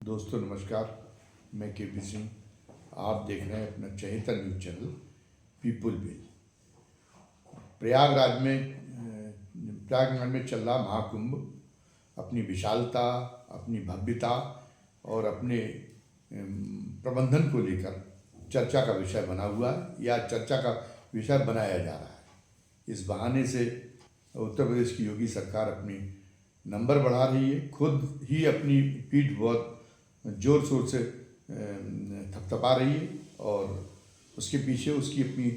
दोस्तों नमस्कार। मैं के पी सिंह। आप देख रहे हैं अपना चहेता news channel people will. Prayagraj में चल रहा महाकुंभ अपनी विशालता, अपनी भव्यता और अपने प्रबंधन को लेकर चर्चा का विषय बना हुआ है या चर्चा का विषय बनाया जा रहा है। इस बहाने से उत्तर प्रदेश की योगी सरकार अपनी नंबर बढ़ा रही है, खुद ही अपनी पीठ बहुत जोर शोर से थपथपा रही है और उसके पीछे उसकी अपनी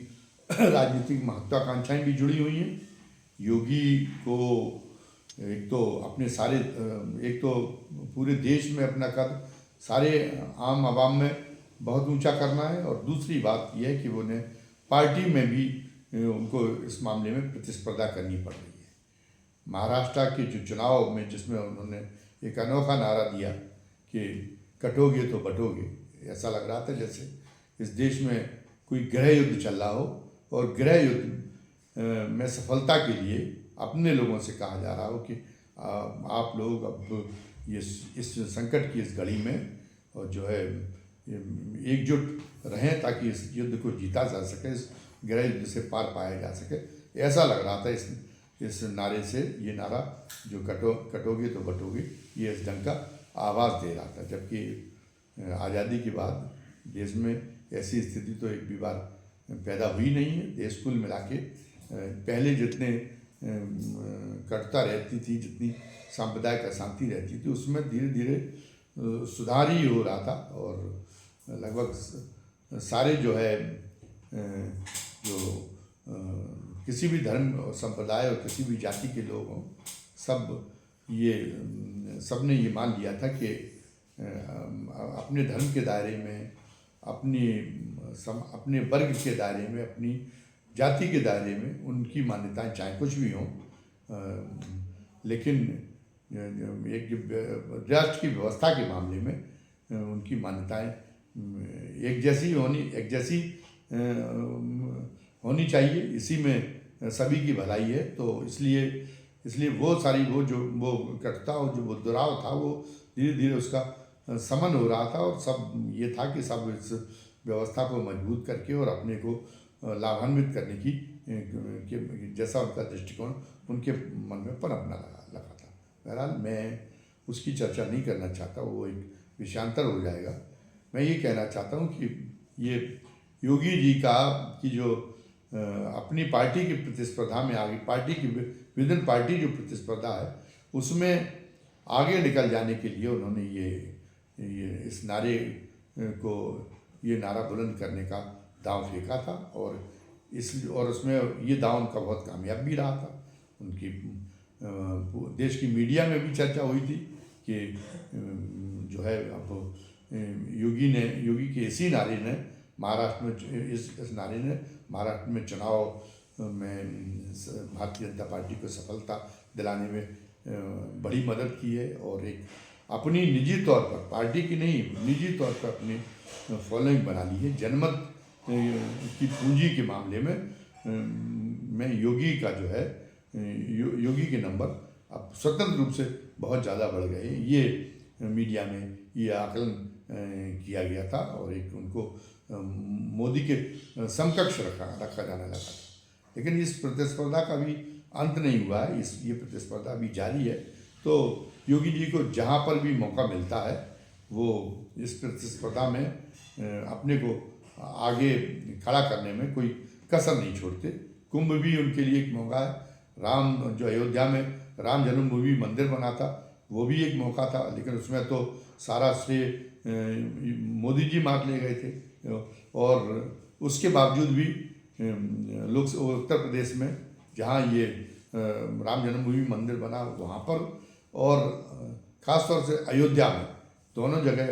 राजनीतिक महत्वाकांक्षाएं भी जुड़ी हुई हैं। योगी को एक तो पूरे देश में अपना कद सारे आम आवाम में बहुत ऊंचा करना है और दूसरी बात यह है कि उन्हें पार्टी में भी उनको इस मामले में प्रतिस्पर्धा करनी पड़ रही है। महाराष्ट्र के जो चुनाव में जिसमें उन्होंने एक अनोखा नारा दिया कि कटोगे तो बटोगे, ऐसा लग रहा था जैसे इस देश में कोई गृह युद्ध चल रहा हो और गृह युद्ध में सफलता के लिए अपने लोगों से कहा जा रहा हो कि आप लोग अब इस संकट की इस घड़ी में और जो है एकजुट रहें ताकि इस युद्ध को जीता जा सके, इस गृह युद्ध से पार पाया जा सके। ऐसा लग रहा था इस नारे से। ये नारा जो कटोगे तो बटोगे, ये इस ढंग का आवाज़ दे रहा था। जबकि आज़ादी के बाद देश में ऐसी स्थिति तो एक भी बार पैदा हुई नहीं है। देश कुल मिला के पहले जितने कटुता रहती थी, जितनी सांप्रदायिक अशांति रहती थी, उसमें धीरे धीरे सुधार ही हो रहा था और लगभग सारे जो है जो किसी भी धर्म और संप्रदाय और किसी भी जाति के लोग हों, सबने ये मान लिया था कि अपने धर्म के दायरे में, अपने वर्ग के दायरे में, अपनी जाति के दायरे में उनकी मान्यताएं चाहे कुछ भी हों, लेकिन एक राष्ट्र की व्यवस्था के मामले में उनकी मान्यताएं एक जैसी होनी चाहिए। इसी में सभी की भलाई है। तो इसलिए वो कटुता और जो वो दुराव था वो धीरे धीरे उसका समन हो रहा था और सब ये था कि सब इस व्यवस्था को मजबूत करके और अपने को लाभान्वित करने की जैसा उनका दृष्टिकोण उनके मन में पनपना लगा था। बहरहाल मैं उसकी चर्चा नहीं करना चाहता, वो एक विषयांतर हो जाएगा। मैं ये कहना चाहता हूँ कि ये योगी जी की जो अपनी पार्टी की प्रतिस्पर्धा में आगे, पार्टी की विद इन पार्टी जो प्रतिस्पर्धा है उसमें आगे निकल जाने के लिए उन्होंने ये इस नारे को, ये नारा बुलंद करने का दांव फेंका था और उसमें ये दांव उनका बहुत कामयाब भी रहा था। उनकी देश की मीडिया में भी चर्चा हुई थी कि जो है अब योगी के इसी नारे ने महाराष्ट्र में इस नारे ने महाराष्ट्र में चुनाव में भारतीय जनता पार्टी को सफलता दिलाने में बड़ी मदद की है और एक अपनी निजी तौर पर, पार्टी की नहीं, निजी तौर पर अपनी फॉलोइंग बना ली है। जनमत की पूंजी के मामले में योगी का जो है योगी के नंबर अब स्वतंत्र रूप से बहुत ज़्यादा बढ़ गए। ये मीडिया में ये आकलन किया गया था और एक उनको मोदी के समकक्ष रखा जाने लगा था। लेकिन इस प्रतिस्पर्धा का भी अंत नहीं हुआ है, ये प्रतिस्पर्धा भी जारी है। तो योगी जी को जहाँ पर भी मौका मिलता है वो इस प्रतिस्पर्धा में अपने को आगे खड़ा करने में कोई कसर नहीं छोड़ते। कुंभ भी उनके लिए एक मौका है। जो अयोध्या में राम जन्मभूमि मंदिर बना था वो भी एक मौका था, लेकिन उसमें तो सारा श्रेय मोदी जी मार ले गए थे और उसके बावजूद भी लोग उत्तर प्रदेश में जहाँ ये राम जन्मभूमि मंदिर बना वहाँ पर और ख़ास तौर से अयोध्या में दोनों जगह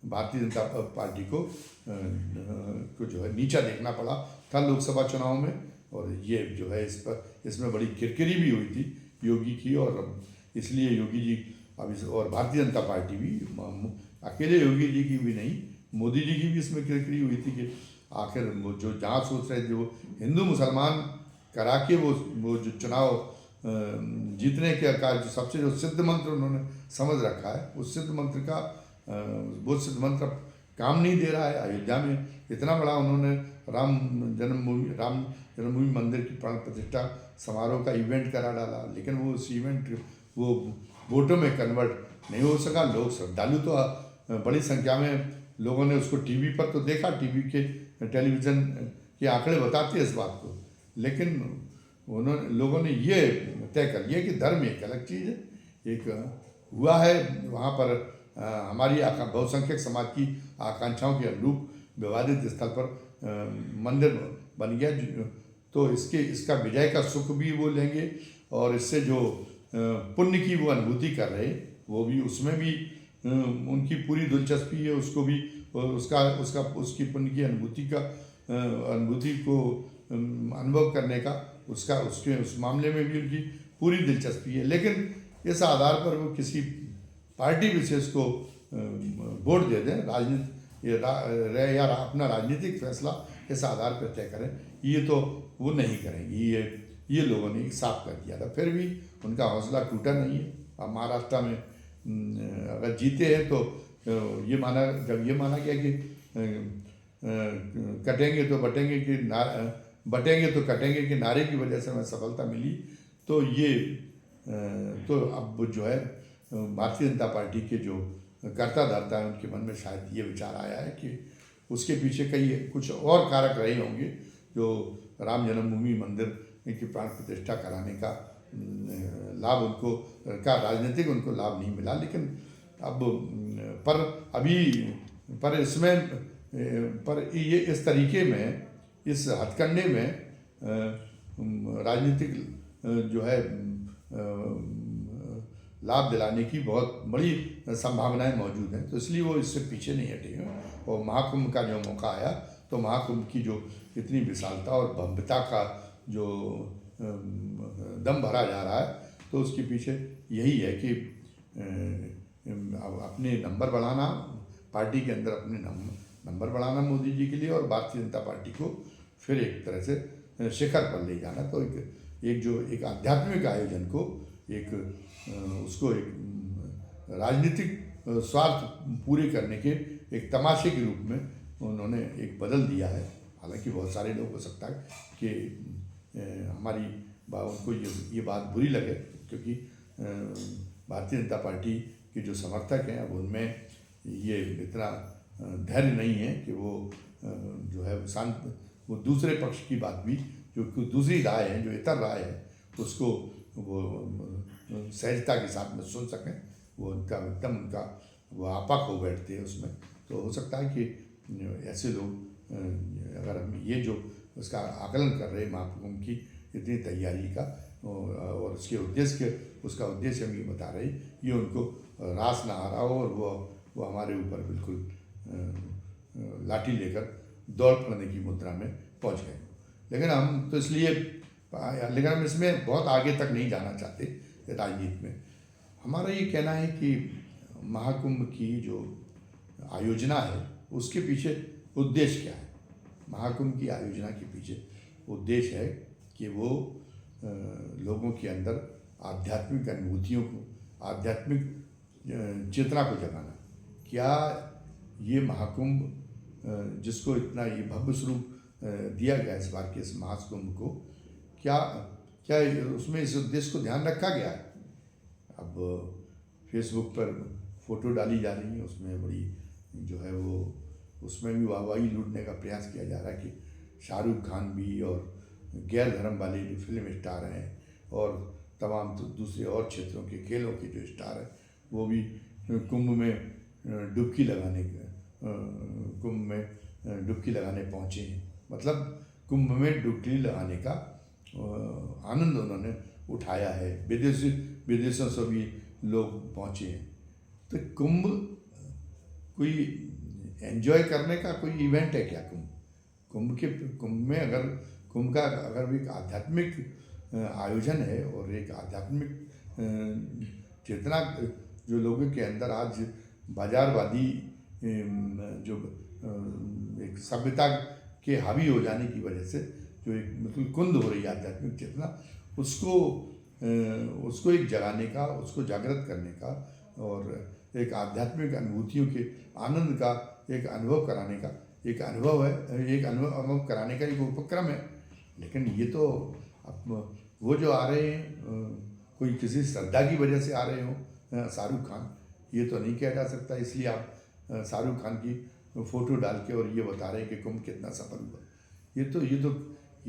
भारतीय जनता पार्टी को जो है नीचा देखना पड़ा था लोकसभा चुनाव में। और ये जो है इसमें बड़ी किरकिरी भी हुई थी योगी की और इसलिए योगी जी और भारतीय जनता पार्टी भी, अकेले योगी जी की भी नहीं, मोदी जी की भी इसमें किरकिरी हुई थी कि आखिर वो जो जहाँ सोच रहे थे वो हिंदू मुसलमान करा के वो जो चुनाव जीतने के जो सबसे जो सिद्ध मंत्र उन्होंने समझ रखा है, उस सिद्ध मंत्र का वो सिद्ध मंत्र काम नहीं दे रहा है। अयोध्या में इतना बड़ा उन्होंने राम जन्मभूमि मंदिर की प्राण प्रतिष्ठा समारोह का इवेंट करा डाला, लेकिन वो उस इवेंट वो वोटों में कन्वर्ट नहीं हो सका। लोग श्रद्धालु तो बड़ी संख्या में लोगों ने उसको टीवी पर तो देखा, टीवी के टेलीविज़न के आंकड़े बताते हैं इस बात को, लेकिन लोगों ने ये तय कर लिया कि धर्म एक अलग चीज़ है। एक हुआ है वहाँ पर हमारी बहुसंख्यक समाज की आकांक्षाओं के अनुरूप विवादित स्थल पर मंदिर बन गया, तो इसका विजय का सुख भी वो लेंगे, और इससे जो पुण्य की वो अनुभूति कर रहे वो भी, उसमें भी उनकी पूरी दिलचस्पी है। उसको भी उसकी पुण्य की अनुभूति को अनुभव करने का उस मामले में भी उनकी पूरी दिलचस्पी है। लेकिन इस आधार पर वो किसी पार्टी विशेष को वोट दे दें, या अपना राजनीतिक फैसला इस आधार पर तय करें, ये तो वो नहीं करेंगे। ये लोगों ने साफ कर दिया था, फिर भी उनका हौसला टूटा नहीं है। अब महाराष्ट्र में अगर जीते हैं तो जब ये माना गया कि कटेंगे तो बटेंगे कि नारे की वजह से हमें सफलता मिली, तो तो अब जो है भारतीय जनता पार्टी के जो कर्ता धर्ता है उनके मन में शायद ये विचार आया है कि उसके पीछे कुछ और कारक रहे होंगे, जो राम जन्मभूमि मंदिर की प्राण प्रतिष्ठा कराने का लाभ राजनीतिक उनको लाभ नहीं मिला। लेकिन ये इस तरीके में, इस हथकंडे में राजनीतिक जो है लाभ दिलाने की बहुत बड़ी संभावनाएं मौजूद हैं, तो इसलिए वो इससे पीछे नहीं हटे हैं। और महाकुंभ का जो मौका आया, तो महाकुंभ की जो इतनी विशालता और भव्यता का जो दम भरा जा रहा है, तो उसके पीछे यही है कि अपने नंबर बढ़ाना, पार्टी के अंदर अपने नंबर बढ़ाना मोदी जी के लिए, और भारतीय जनता पार्टी को फिर एक तरह से शिखर पर ले जाना। तो एक आध्यात्मिक आयोजन को उसको एक राजनीतिक स्वार्थ पूरे करने के एक तमाशे के रूप में उन्होंने एक बदल दिया है। हालांकि बहुत सारे लोग हो सकता है कि उनको ये बात बुरी लगे, क्योंकि भारतीय जनता पार्टी के जो समर्थक हैं अब उनमें ये इतना धैर्य नहीं है कि वो जो है वो दूसरे पक्ष की बात भी, जो दूसरी राय है, जो इतर राय है, उसको वो सहजता के साथ में सुन सकें। वो उनका वो आपा हो बैठते हैं उसमें। तो हो सकता है कि ऐसे लोग, अगर हम ये जो उसका आकलन कर रहे हैं महाकुंभ की इतनी तैयारी का, और उसका उद्देश्य हम ये बता रहे, ये उनको रास ना आ रहा हो, और वो हमारे ऊपर बिल्कुल लाठी लेकर दौड़ पड़ने की मुद्रा में पहुंच गए। लेकिन हम इसमें बहुत आगे तक नहीं जाना चाहते राजनीति में। हमारा ये कहना है कि महाकुंभ की जो आयोजना है उसके पीछे उद्देश्य क्या है। महाकुंभ की आयोजना के पीछे उद्देश्य है कि वो लोगों के अंदर आध्यात्मिक अनुभूतियों को, आध्यात्मिक चेतना को जगाना। क्या ये महाकुंभ जिसको इतना ये भव्य स्वरूप दिया गया इस बार के इस महाकुंभ को, क्या उसमें इस उद्देश्य को ध्यान रखा गया है। अब फेसबुक पर फोटो डाली जा रही है, उसमें बड़ी जो है वो उसमें भी वाहवाही लूटने का प्रयास किया जा रहा है कि शाहरुख खान भी और गैर धर्म वाले जो फिल्म स्टार हैं और तमाम दूसरे और क्षेत्रों के खेलों के जो स्टार हैं वो भी कुंभ में डुबकी लगाने पहुँचे हैं। मतलब कुंभ में डुबकी लगाने का आनंद उन्होंने उठाया है। विदेशों से भी लोग पहुँचे हैं। तो कुंभ एंजॉय करने का कोई इवेंट है क्या? कुंभ में अगर कुंभ का अगर एक आध्यात्मिक आयोजन है और एक आध्यात्मिक चेतना जो लोगों के अंदर आज बाजारवादी जो एक सभ्यता के हावी हो जाने की वजह से जो एक बिल्कुल कुंद हो रही है आध्यात्मिक चेतना, उसको एक जगाने का, उसको जागृत करने का और एक आध्यात्मिक अनुभूतियों के आनंद का एक अनुभव कराने का एक अनुभव है, एक अनुभव कराने का एक उपक्रम है। लेकिन ये तो अब वो जो आ रहे हैं कोई किसी श्रद्धा की वजह से आ रहे हो शाहरुख खान, ये तो नहीं किया जा सकता। इसलिए आप शाहरुख खान की फ़ोटो डाल के और ये बता रहे हैं कि कुंभ कितना सफल हुआ। ये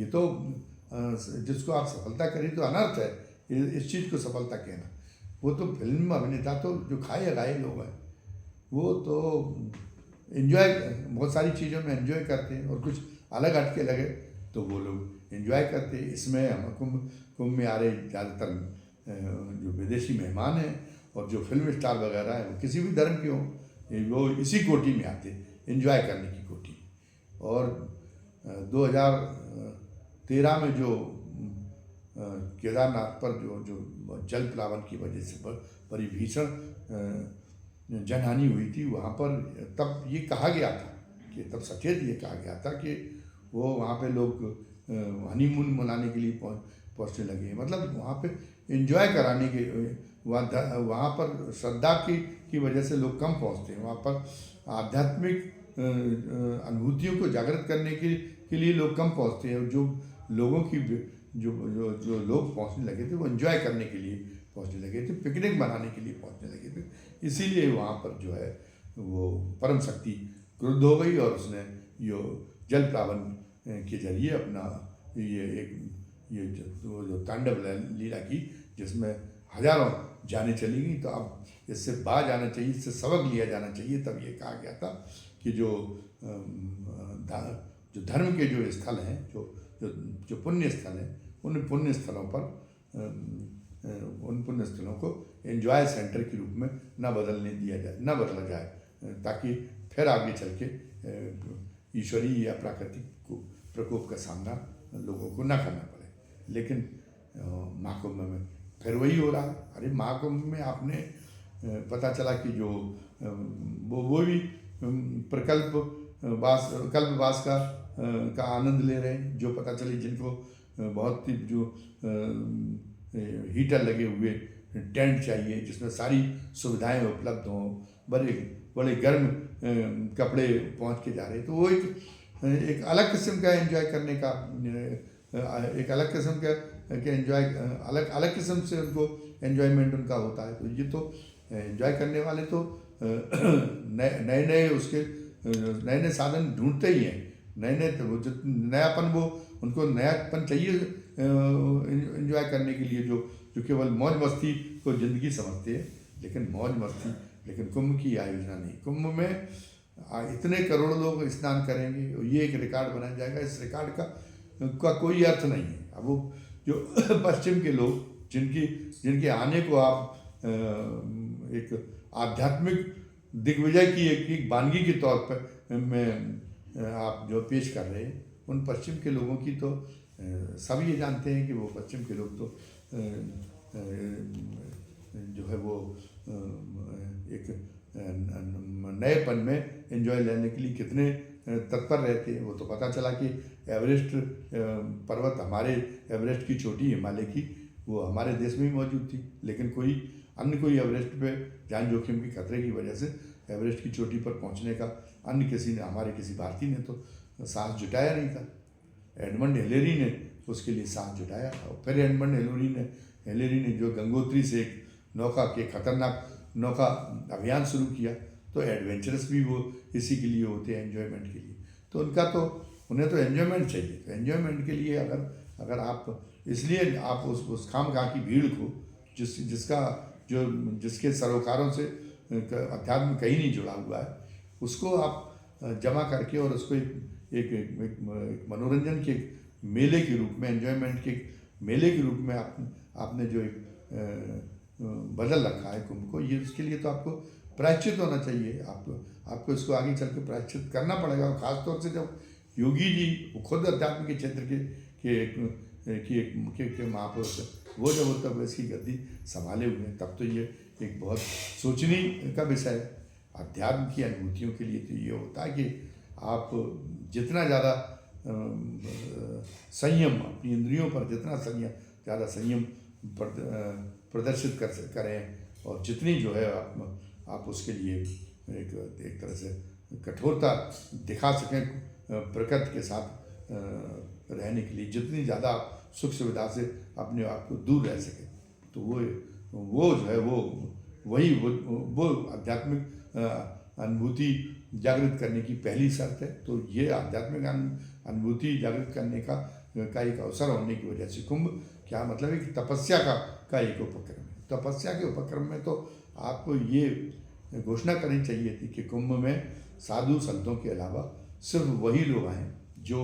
तो जिसको आप सफलता करें तो अनर्थ है इस चीज़ को सफलता कहना। वो तो फिल्म अभिनेता तो जो खाए लगाए लोग हैं वो तो एंजॉय बहुत सारी चीज़ों में एंजॉय करते हैं, और कुछ अलग हटके लगे तो वो लोग एंजॉय करते हैं। इसमें हम कुंभ में आ रहे ज़्यादातर जो विदेशी मेहमान हैं और जो फिल्म स्टार वगैरह हैं वो किसी भी धर्म के हों, वो इसी कोटि में आते हैं, एंजॉय करने की कोटि। और 2013 में जो केदारनाथ पर जो जल प्लावन की वजह से बड़ी भीषण जनहानि हुई थी, वहाँ पर तब ये कहा गया था कि तब सचेत ये कहा गया था कि वो वहाँ पे लोग हनीमून मनाने के लिए पहुँचने लगे। मतलब वहाँ पे एंजॉय कराने के वहाँ पर श्रद्धा की वजह से लोग कम पहुँचते हैं। वहाँ पर आध्यात्मिक अनुभूतियों को जागृत करने के लिए लोग कम पहुँचते हैं। जो लोगों की जो लोग पहुँचने लगे थे वो एंजॉय करने के लिए पहुँचने लगे थे, पिकनिक मनाने के लिए पहुँचने लगे थे। इसीलिए वहाँ पर जो है वो परम शक्ति क्रुद्ध हो गई और उसने यो जल प्लावन के जरिए अपना ये जो तांडव लीला की, जिसमें हजारों जाने चली गई। तो अब इससे बाज आना चाहिए, इससे सबक लिया जाना चाहिए। तब ये कहा गया था कि जो धर्म के जो स्थल हैं, जो पुण्य स्थल हैं, उन पुण्य स्थलों पर उन पुण्य स्थलों को एंजॉय सेंटर के रूप में न बदला जाए, ताकि फिर आगे चल के ईश्वरीय या प्राकृतिक प्रकोप का सामना लोगों को न करना पड़े। लेकिन महाकुंभ में फिर वही हो रहा है। अरे महाकुंभ में आपने पता चला कि जो वो भी कल्पवास का आनंद ले रहे हैं। जो पता चली जिनको बहुत जो हीटर लगे हुए टेंट चाहिए जिसमें सारी सुविधाएं उपलब्ध हों, बड़े गर्म कपड़े पहुंच के जा रहे हैं। तो वो एक अलग किस्म का एंजॉय करने का एक अलग किस्म का एंजॉय अलग किस्म से उनको एंजॉयमेंट उनका होता है। तो ये तो एंजॉय करने वाले तो नए उसके नए साधन ढूंढते ही हैं। नयापन वो उनको नयापन चाहिए एंजॉय करने के लिए, जो केवल मौज मस्ती को ज़िंदगी समझते हैं। लेकिन कुंभ की आयोजना नहीं। कुंभ में इतने करोड़ लोग स्नान करेंगे और ये एक रिकॉर्ड बनाया जाएगा। इस रिकॉर्ड का कोई अर्थ नहीं है। अब वो जो पश्चिम के लोग जिनके आने को आप एक आध्यात्मिक दिग्विजय की एक वानगी के तौर पर में आप जो पेश कर रहे हैं, उन पश्चिम के लोगों की तो सब ये जानते हैं कि वो पश्चिम के लोग तो जो है वो एक नएपन में एंजॉय लेने के लिए कितने तत्पर रहते हैं। वो तो पता चला कि एवरेस्ट पर्वत, हमारे एवरेस्ट की चोटी हिमालय की, वो हमारे देश में ही मौजूद थी। लेकिन कोई एवरेस्ट पे जान जोखिम की खतरे की वजह से एवरेस्ट की चोटी पर पहुंचने का हमारे किसी भारतीय ने तो साहस जुटाया नहीं था। एडमंड हिलेरी ने उसके लिए साहस जुटाया। और फिर एडमंड हिलेरी ने जो गंगोत्री से एक खतरनाक नौका अभियान शुरू किया। तो एडवेंचरस भी वो इसी के लिए होते हैं, एंजॉयमेंट के लिए। तो उन्हें तो एंजॉयमेंट चाहिए। तो एंजॉयमेंट के लिए अगर आप इसलिए आप उस खामखा की भीड़ को जिसके सरोकारों से अध्यात्म कहीं नहीं जुड़ा हुआ है, उसको आप जमा करके और उसको एक मनोरंजन के मेले के रूप में, एंजॉयमेंट के मेले के रूप में आपने जो एक बदल रखा है कुंभ को, ये उसके लिए तो आपको प्रायश्चित होना चाहिए। आपको इसको आगे चल के प्रायश्चित करना पड़ेगा। और ख़ासतौर से जब योगी जी खुद अध्यात्म के क्षेत्र के महापुरुष, वो जब उत्तर प्रदेश की गद्दी संभाले हुए हैं, तब तो ये एक बहुत सोचने का विषय है। अध्यात्म की अनुभूतियों के लिए तो ये होता है कि आप जितना ज़्यादा संयम, अपनी इंद्रियों पर जितना ज़्यादा संयम प्रदर्शित करें, और जितनी जो है आप उसके लिए एक एक तरह से कठोरता दिखा सकें प्रकृति के साथ रहने के लिए, जितनी ज़्यादा आप सुख सुविधा से अपने आप को दूर रह सकें। तो वो जो है वो आध्यात्मिक अनुभूति जागृत करने की पहली शर्त है। तो ये आध्यात्मिक अनुभूति जागृत करने का एक अवसर होने की वजह से कुंभ क्या मतलब है कि तपस्या का एक उपक्रम है। तपस्या के उपक्रम में तो आपको ये घोषणा करनी चाहिए थी कि कुंभ में साधु संतों के अलावा सिर्फ वही लोग आएँ जो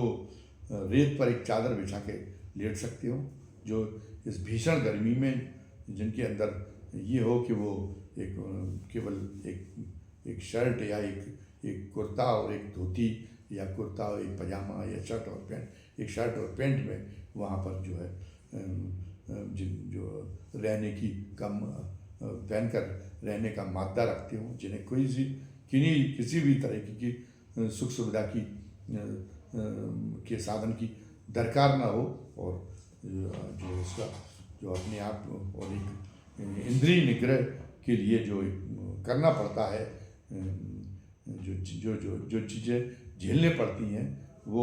रेत पर एक चादर बिछा के लेट सकते हो, जो इस भीषण गर्मी में जिनके अंदर ये हो कि वो एक केवल एक शर्ट या एक कुर्ता और एक धोती, या कुर्ता और एक पजामा, या शर्ट और पैंट, एक शर्ट और पैंट में वहाँ पर जो है जो रहने की कम पहनकर रहने का मादा रखते हो, जिन्हें किसी भी तरह की सुख सुविधा की के साधन की दरकार ना हो, और जो उसका जो अपने आप और एक इंद्रिय निग्रह के लिए जो करना पड़ता है, जो चीज़ें झेलने पड़ती हैं, वो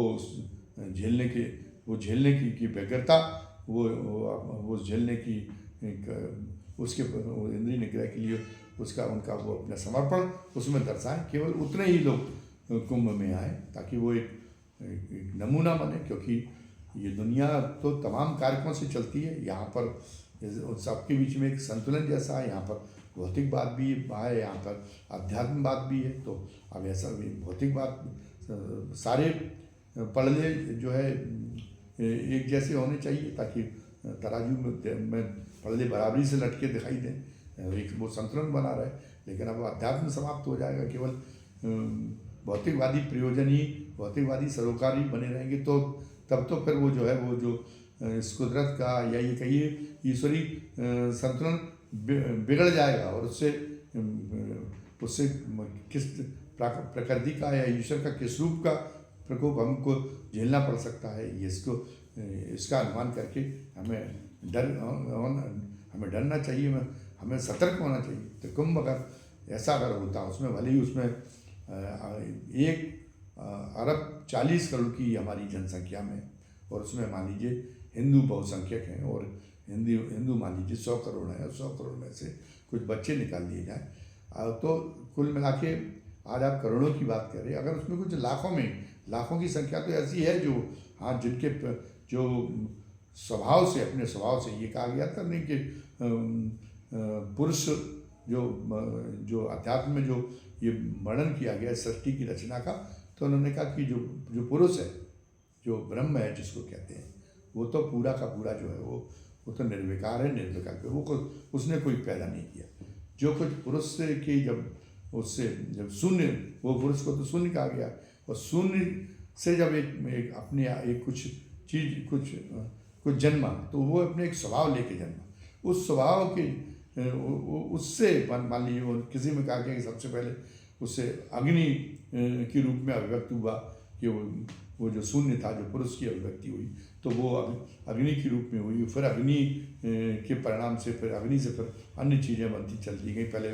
झेलने की व्यग्रता, वो झेलने की उसके इंद्रिय निग्रह के लिए उनका वो अपना समर्पण उसमें दर्शाएं। केवल उतने ही लोग कुंभ में आए ताकि वो एक नमूना बने, क्योंकि ये दुनिया तो तमाम कारकों से चलती है। यहाँ पर सबके बीच में एक संतुलन जैसा है, यहाँ पर भौतिकवाद भी है, यहाँ पर अध्यात्मवाद भी है। तो अब ऐसा भी भौतिकवाद सारे पड़ले जो है एक जैसे होने चाहिए ताकि तराजू में पड़ले बराबरी से लटके दिखाई दें, एक वो संतुलन बना रहे। लेकिन अब अध्यात्म समाप्त हो जाएगा, केवल भौतिकवादी प्रयोजन ही, भौतिकवादी सरोकारी बने रहेंगे, तो तब तो फिर वो जो इस कुदरत का या ये कहिए ईश्वरी संतुलन बिगड़ जाएगा, और उससे किस प्रकृति का या ईश्वर का किस रूप का प्रकोप हमको झेलना पड़ सकता है, इसका अनुमान करके हमें डरना चाहिए, हमें सतर्क होना चाहिए। तो कुंभ अगर होता, उसमें भले ही उसमें 1,40,00,000,000 की हमारी जनसंख्या में, और उसमें मान लीजिए हिंदू बहुसंख्यक हैं, और हिंदू मान लीजिए 100 करोड़ हैं, और 100 करोड़ में से कुछ बच्चे निकाल लिए जाएँ, तो कुल मिला के आज आप करोड़ों की बात कर रहे हैं। अगर उसमें कुछ लाखों की संख्या तो ऐसी है जो जिनके जो अपने स्वभाव से ये कहा गया था नहीं कि पुरुष जो अध्यात्म में जो ये वर्णन किया गया सृष्टि की रचना का, तो उन्होंने कहा कि जो पुरुष है, जो ब्रह्म है जिसको कहते हैं, वो तो पूरा का पूरा जो है वो तो निर्विकार है, निर्विकल्प है, उसने कोई पैदा नहीं किया। जो कुछ पुरुष से कि जब शून्य, वो पुरुष को तो शून्य कहा गया, और शून्य से जब एक अपने एक कुछ जन्मा, तो वो अपने एक स्वभाव लेके जन्मा। उस स्वभाव के उससे मान लीजिए किसी में कहा गया कि सबसे पहले उससे अग्नि के रूप में अभिव्यक्त हुआ, कि वो जो शून्य था, जो पुरुष की अभिव्यक्ति हुई, तो वो अग्नि के रूप में हुई। फिर अग्नि के परिणाम से फिर अग्नि से फिर अन्य चीज़ें बनती चलती गई। पहले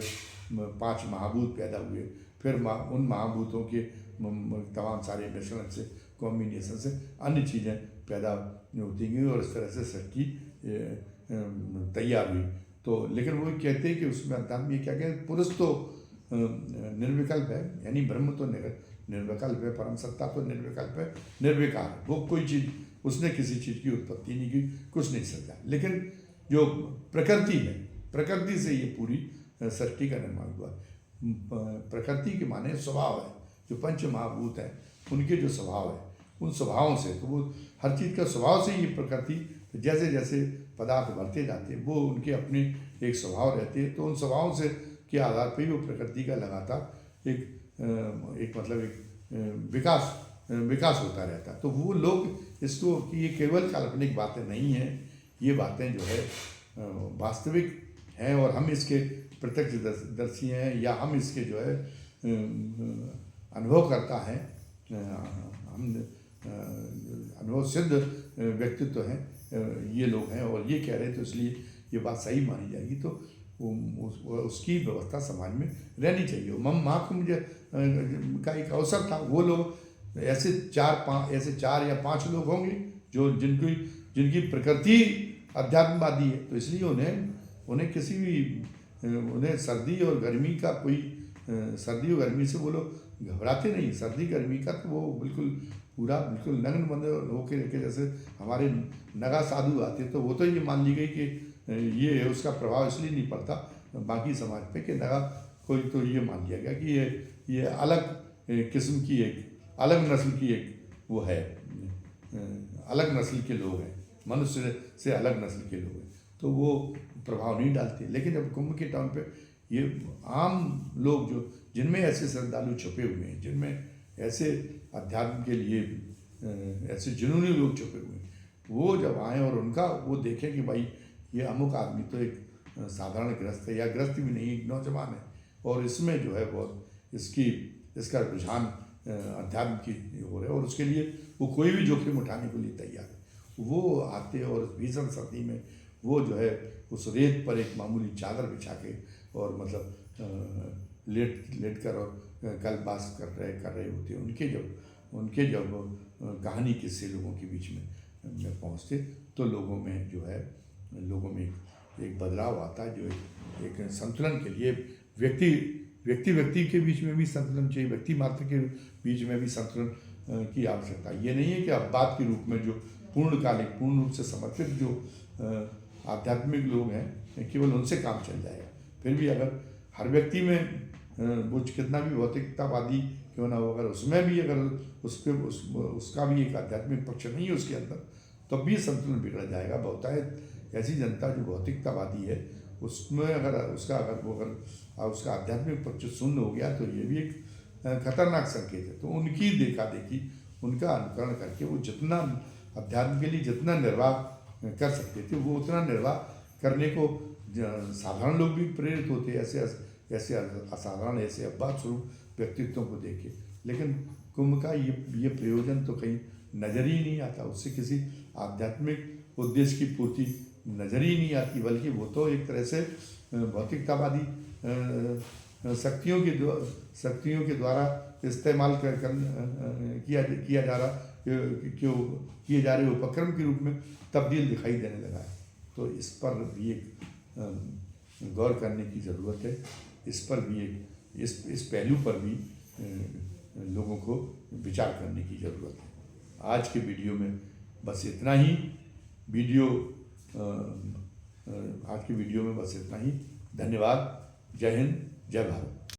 5 महाभूत पैदा हुए, फिर उन महाभूतों के तमाम सारे मिश्रण से, कॉम्बिनेशन से अन्य चीज़ें पैदा होती गई, और इस तरह से सृष्टि तैयार हुई। तो लेकिन वो कहते हैं कि उसमें अध्यात्म ये क्या कहते, पुरुष तो निर्विकल्प है, यानी ब्रह्म तो निर्विकल्प है, परम सत्ता तो निर्विकल्प है, निर्विकार, वो कोई चीज़, उसने किसी चीज़ की उत्पत्ति नहीं की, कुछ नहीं सृजा। लेकिन जो प्रकृति है, प्रकृति से ये पूरी सृष्टि का निर्माण हुआ। प्रकृति के माने स्वभाव है, जो पंच महाभूत हैं उनके जो स्वभाव है, उन स्वभावों से, तो वो हर चीज़ का स्वभाव से ये प्रकृति जैसे जैसे पदार्थ बढ़ते जाते हैं, वो उनके अपने एक स्वभाव रहते हैं। तो उन स्वभावों से के आधार पर ही वो प्रकृति का लगातार एक विकास होता रहता है। तो वो लोग इसको कि ये केवल काल्पनिक बातें नहीं हैं, ये बातें जो है वास्तविक हैं, और हम इसके प्रत्यक्षदर्शी हैं, या हम इसके जो है अनुभव करता है, हम अनुभव सिद्ध व्यक्तित्व हैं, ये लोग हैं, और ये कह रहे हैं, तो इसलिए ये बात सही मानी जाएगी। तो उसकी व्यवस्था समाज में रहनी चाहिए। महाकुंभ का एक अवसर था, वो लोग ऐसे 4 या 5 लोग होंगे जो जिनकी प्रकृति अध्यात्मवादी है, तो इसलिए उन्हें किसी भी उन्हें सर्दी और गर्मी का कोई सर्दी और गर्मी से वो लोग घबराते नहीं। सर्दी गर्मी का तो वो बिल्कुल नग्न बंद होकर रखे, जैसे हमारे नगा साधु आते तो वो तो ये मान ली गई कि ये उसका प्रभाव इसलिए नहीं पड़ता बाकी समाज पे कि नगा कोई, तो ये मान लिया गया कि ये अलग किस्म की एक अलग नस्ल की एक वो है, अलग नस्ल के लोग हैं, मनुष्य से अलग नस्ल के लोग हैं, तो वो प्रभाव नहीं डालते। लेकिन जब कुंभ के टाइम पे ये आम लोग जिनमें ऐसे श्रद्धालु छुपे हुए हैं, जिनमें ऐसे अध्यात्म के लिए ऐसे जुनूनी लोग छुपे हुए हैं, वो जब आए और उनका वो देखें कि भाई ये अमुक आदमी तो एक साधारण गृहस्थ है या गृहस्थ भी नहीं, एक नौजवान है, और इसमें जो है बहुत इसका रुझान अध्यात्म की हो रहा है और उसके लिए वो कोई भी जोखिम उठाने के लिए तैयार है, वो आते और भीषण सर्दी में वो जो है उस रेत पर एक मामूली चादर बिछा के और मतलब लेट कर और कल्पवास कर रहे होते हैं। उनके जब कहानी किस्से लोगों के बीच में पहुँचते तो लोगों में एक बदलाव आता है, जो एक संतुलन के लिए व्यक्ति के बीच में भी संतुलन चाहिए, व्यक्ति मात्र के बीच में भी संतुलन की आवश्यकता। ये नहीं है कि अवबाद के रूप में जो पूर्ण रूप से समर्पित जो आध्यात्मिक लोग हैं केवल उनसे काम चल जाएगा। फिर भी अगर हर व्यक्ति में वो कितना भी भौतिकतावादी क्यों ना हो, अगर उसमें भी अगर उसका भी एक आध्यात्मिक पक्ष नहीं है उसके अंदर, तब भी संतुलन बिगड़ जाएगा। बहुतायत ऐसी जनता जो भौतिकतावादी है उसमें अगर उसका आध्यात्मिक पक्ष शून्य हो गया तो ये भी एक खतरनाक संकेत है। तो उनकी देखा देखी, उनका अनुकरण करके वो जितना अध्यात्म के लिए जितना निर्वाह कर सकते थे वो उतना निर्वाह करने को साधारण लोग भी प्रेरित होते ऐसे असाधारण ऐसे अवबाद स्वरूप व्यक्तित्वों को देख के। लेकिन कुंभ का ये प्रयोजन तो कहीं नजर ही नहीं आता, उससे किसी आध्यात्मिक उद्देश्य की पूर्ति नजर ही नहीं आती, बल्कि वो तो एक तरह से भौतिकतावादी शक्तियों के द्वारा इस्तेमाल किए जा रहे उपक्रम के रूप में तब्दील दिखाई देने लगा है। तो इस पर भी एक गौर करने की ज़रूरत है, इस पर भी इस पहलू पर भी लोगों को विचार करने की ज़रूरत है। आज के वीडियो में बस इतना ही। आज के वीडियो में बस इतना ही। धन्यवाद। जय हिंद, जय भारत।